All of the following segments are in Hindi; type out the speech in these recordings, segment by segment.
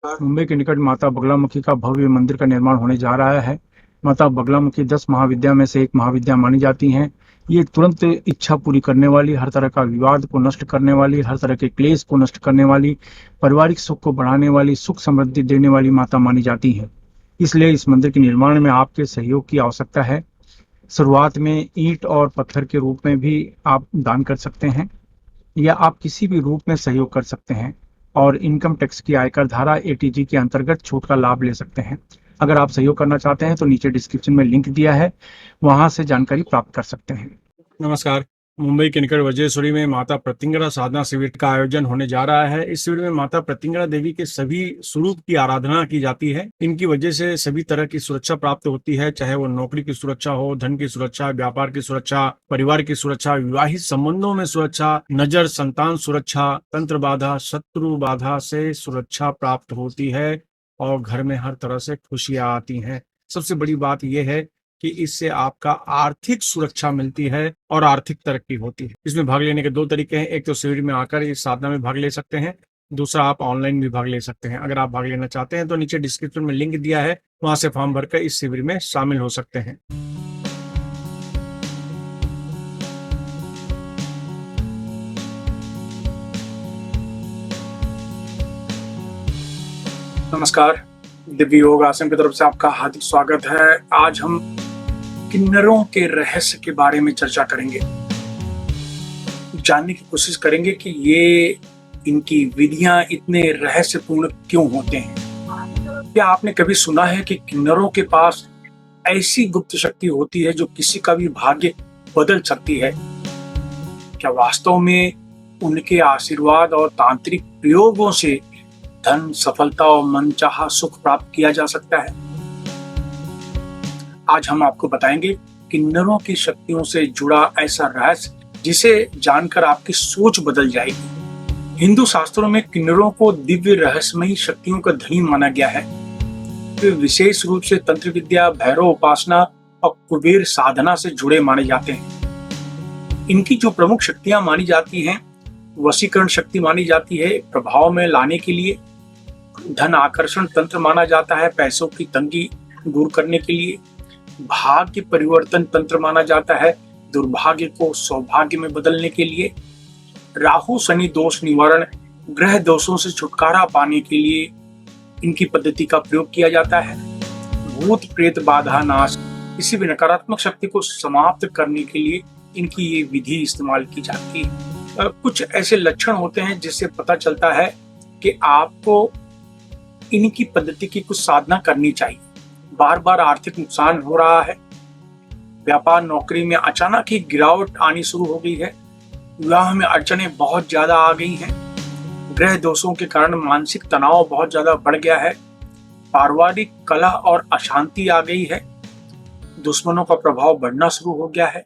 मुंबई के निकट माता बगलामुखी का भव्य मंदिर का निर्माण होने जा रहा है। माता बगलामुखी 10 महाविद्या में से एक महाविद्या मानी जाती हैं। ये तुरंत इच्छा पूरी करने वाली, हर तरह का विवाद को नष्ट करने वाली, हर तरह के क्लेश को नष्ट करने वाली, पारिवारिक सुख को बढ़ाने वाली, सुख समृद्धि देने वाली माता मानी जाती हैं। इसलिए इस मंदिर के निर्माण में आपके सहयोग की आवश्यकता है। शुरुआत में ईंट और पत्थर के रूप में भी आप दान कर सकते हैं, या आप किसी भी रूप में सहयोग कर सकते हैं और इनकम टैक्स की आयकर धारा एटीजी के अंतर्गत छूट का लाभ ले सकते हैं। अगर आप सहयोग करना चाहते हैं तो नीचे डिस्क्रिप्शन में लिंक दिया है, वहां से जानकारी प्राप्त कर सकते हैं। नमस्कार। मुंबई के निकट वज्रेश्वरी में माता प्रत्यंगरा साधना शिविर का आयोजन होने जा रहा है। इस शिविर में माता प्रत्यंगरा देवी के सभी स्वरूप की आराधना की जाती है। इनकी वजह से सभी तरह की सुरक्षा प्राप्त होती है, चाहे वो नौकरी की सुरक्षा हो, धन की सुरक्षा, व्यापार की सुरक्षा, परिवार की सुरक्षा, विवाहित संबंधों में सुरक्षा, नजर, संतान सुरक्षा, तंत्र बाधा, शत्रु बाधा से सुरक्षा प्राप्त होती है और घर में हर तरह से खुशियां आती हैं। सबसे बड़ी बात यह है कि इससे आपका आर्थिक सुरक्षा मिलती है और आर्थिक तरक्की होती है। इसमें भाग लेने के दो तरीके हैं। एक तो शिविर में आकर इस साधना में भाग ले सकते हैं, दूसरा आप ऑनलाइन भी भाग ले सकते हैं। अगर आप भाग लेना चाहते हैं तो नीचे डिस्क्रिप्शन में लिंक दिया है, वहां से फॉर्म भरकर इस शिविर में शामिल हो सकते हैं। नमस्कार, दिव्य योग आश्रम की तरफ से आपका हार्दिक स्वागत है। आज हम किन्नरों के रहस्य के बारे में चर्चा करेंगे, जानने की कोशिश करेंगे कि ये इनकी विधियां इतने रहस्यपूर्ण क्यों होते हैं। क्या आपने कभी सुना है कि किन्नरों के पास ऐसी गुप्त शक्ति होती है जो किसी का भी भाग्य बदल सकती है? क्या वास्तव में उनके आशीर्वाद और तांत्रिक प्रयोगों से धन, सफलता और मनचाहा सुख प्राप्त किया जा सकता है? आज हम आपको बताएंगे किन्नरों की शक्तियों से जुड़ा ऐसा रहस्य जिसे जानकर आपकी सोच बदल जाएगी। हिंदू शास्त्रों में किन्नरों को दिव्य रहस्यमयी शक्तियों का धनी माना गया है। वे विशेष रूप से तंत्र विद्या, भैरव उपासना और कुबेर साधना से जुड़े माने जाते हैं। इनकी जो प्रमुख शक्तियां मानी जाती हैं, वशीकरण शक्ति मानी जाती है, प्रभाव में लाने के लिए। धन आकर्षण तंत्र माना जाता है, पैसों की तंगी दूर करने के लिए। भाग्य परिवर्तन तंत्र माना जाता है, दुर्भाग्य को सौभाग्य में बदलने के लिए। राहु शनि दोष निवारण, ग्रह दोषों से छुटकारा पाने के लिए इनकी पद्धति का प्रयोग किया जाता है। भूत प्रेत बाधा नाश, किसी भी नकारात्मक शक्ति को समाप्त करने के लिए इनकी ये विधि इस्तेमाल की जाती है। कुछ ऐसे लक्षण होते हैं जिससे पता चलता है कि आपको इनकी पद्धति की कुछ साधना करनी चाहिए। बार बार आर्थिक नुकसान हो रहा है, व्यापार नौकरी में अचानक ही गिरावट आनी शुरू हो गई है, विवाह में अड़चनें बहुत ज्यादा आ गई हैं, ग्रह दोषों के कारण मानसिक तनाव बहुत ज्यादा बढ़ गया है, पारिवारिक कलह और अशांति आ गई है, दुश्मनों का प्रभाव बढ़ना शुरू हो गया है,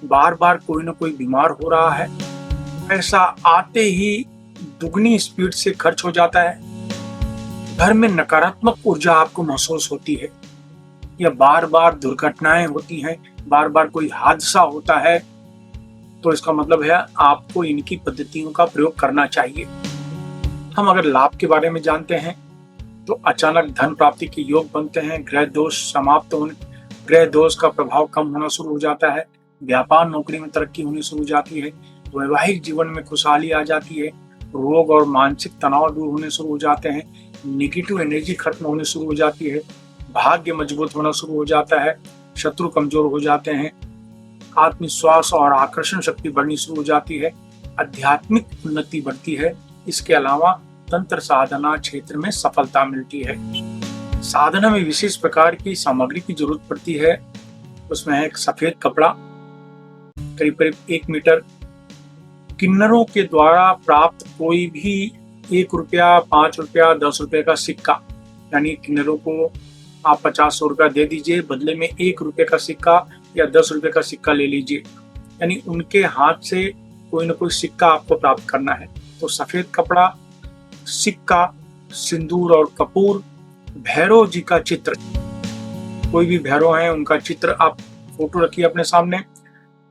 बार बार कोई ना कोई बीमार हो रहा है, पैसा आते ही दुगनी स्पीड से खर्च हो जाता है, घर में नकारात्मक ऊर्जा आपको महसूस होती है, या बार बार दुर्घटनाएं होती हैं, बार बार कोई हादसा होता है, तो इसका मतलब है आपको इनकी पद्धतियों का प्रयोग करना चाहिए। हम अगर लाभ के बारे में जानते हैं तो अचानक धन प्राप्ति के योग बनते हैं, ग्रह दोष समाप्त होने, ग्रह दोष का प्रभाव कम होना शुरू हो जाता है, व्यापार नौकरी में तरक्की होनी शुरू हो जाती है, वैवाहिक जीवन में खुशहाली आ जाती है, रोग और मानसिक तनाव दूर होने शुरू हो जाते हैं, नेगेटिव एनर्जी खत्म होने शुरू हो जाती है, भाग्य मजबूत होना शुरू हो जाता है, शत्रु कमजोर हो जाते हैं, आत्मविश्वास और आकर्षण शक्ति बढ़नी शुरू हो जाती है, आध्यात्मिक उन्नति बढ़ती है। इसके अलावा तंत्र साधना क्षेत्र में सफलता मिलती है। साधना में विशेष प्रकार की सामग्री की जरूरत पड़ती है। उसमें है एक सफेद कपड़ा, करीब करीब 1 मीटर, किन्नरों के द्वारा प्राप्त कोई भी 1 रुपया, 5 रुपया, 10 रुपये का सिक्का, यानी किन्नरों को आप 50-100 रुपया दे दीजिए, बदले में 1 रुपये का सिक्का या 10 रुपये का सिक्का ले लीजिए, यानी उनके हाथ से कोई ना कोई सिक्का आपको प्राप्त करना है। तो सफेद कपड़ा, सिक्का, सिंदूर और कपूर, भैरव जी का चित्र, कोई भी भैरव है उनका चित्र आप फोटो रखिए अपने सामने,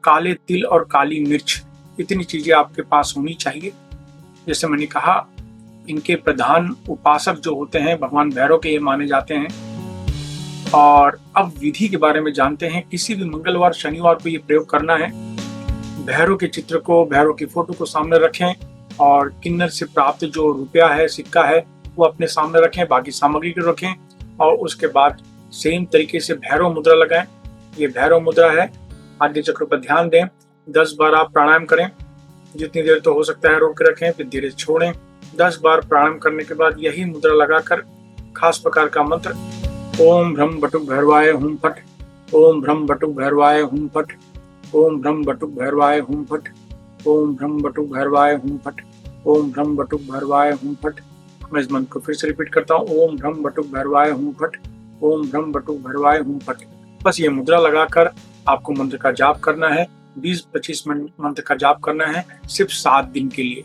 काले तिल और काली मिर्च, इतनी चीजें आपके पास होनी चाहिए। जैसे मैंने कहा, इनके प्रधान उपासक जो होते हैं भगवान भैरव के ये माने जाते हैं। और अब विधि के बारे में जानते हैं। किसी भी मंगलवार शनिवार को ये प्रयोग करना है। भैरव के चित्र को, भैरव की फोटो को सामने रखें और किन्नर से प्राप्त जो रुपया है, सिक्का है, वो अपने सामने रखें, बाकी सामग्री को रखें और उसके बाद सेम तरीके से भैरव मुद्रा लगाएं। ये भैरव मुद्रा है। आद्य चक्र पर ध्यान दें। 10 बार आप प्राणायाम करें, जितनी देर तो हो सकता है रोक के रखें, फिर धीरे छोड़ें। 10 बार प्राणायाम करने के बाद यही मुद्रा लगाकर खास प्रकार का मंत्र ओम भ्रम बटुक भैरवाय हुम फट, ओम भ्रम बटुक भैरवाय हुम फट, ओम भ्रम बटुक भैरवाय हुम फट, ओम भ्रम बटुक भैरवाय हुम फट, ओम भ्रम बटुक भैरवाय हुम फट। मैं इस मंत्र को फिर से रिपीट करता हूँ। ओम भ्रम बटुक भैरवाय हुम फट, ओम भ्रम बटुक भैरवाय हुम फट। बस ये मुद्रा लगाकर आपको मंत्र का जाप करना है। 20-25 मिनट मंत्र का जाप करना है, सिर्फ 7 दिन के लिए।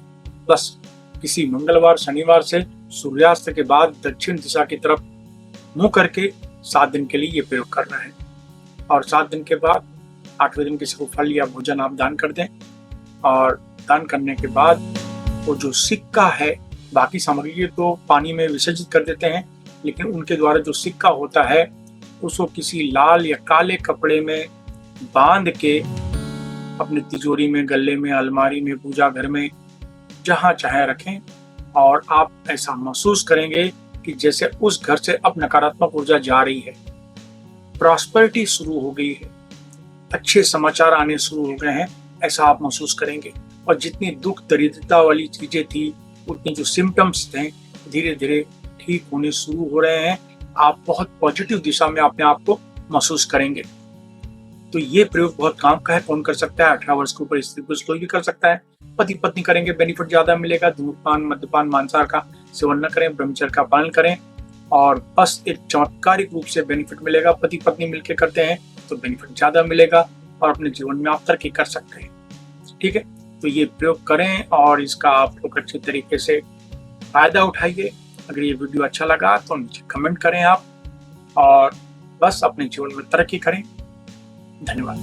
बस किसी मंगलवार शनिवार से सूर्यास्त के बाद दक्षिण दिशा की तरफ मुंह करके 7 दिन के लिए ये प्रयोग करना है। और 7 दिन के बाद 8वें दिन किसी को फल या भोजन आप दान कर दें। और दान करने के बाद वो जो सिक्का है, बाकी सामग्री तो पानी में विसर्जित कर देते हैं, लेकिन उनके द्वारा जो सिक्का होता है उसको किसी लाल या काले कपड़े में बांध के अपनी तिजोरी में, गले में, अलमारी में, पूजा घर में, जहां चाहे रखें। और आप ऐसा महसूस करेंगे कि जैसे उस घर से अब नकारात्मक ऊर्जा जा रही है, प्रॉस्पेरिटी शुरू हो गई है, अच्छे समाचार आने शुरू हो गए हैं, ऐसा आप महसूस करेंगे। और जितनी दुख दरिद्रता वाली चीजें थी, उतनी जो सिम्टम्स थे, धीरे धीरे ठीक होने शुरू हो रहे हैं। आप बहुत पॉजिटिव दिशा में अपने आप को महसूस करेंगे। तो ये प्रयोग बहुत काम का है। कौन कर सकता है? 18 वर्ष के ऊपर स्त्री पुरुष कोई भी कर सकता है। पति पत्नी करेंगे, बेनिफिट ज्यादा मिलेगा। धूम्रपान, मद्यपान, मांसाहार का सेवन न करें, ब्रह्मचर्य का पालन करें और बस एक चमत्कारिक रूप से बेनिफिट मिलेगा। पति पत्नी मिलकर करते हैं तो बेनिफिट ज्यादा मिलेगा और अपने जीवन में आप तरक्की कर सकते हैं। ठीक है, तो ये प्रयोग करें और इसका आप लोग अच्छे तरीके से फायदा उठाइए। अगर ये वीडियो अच्छा लगा तो नीचे कमेंट करें आप, और बस अपने जीवन में तरक्की करें। धन्यवाद।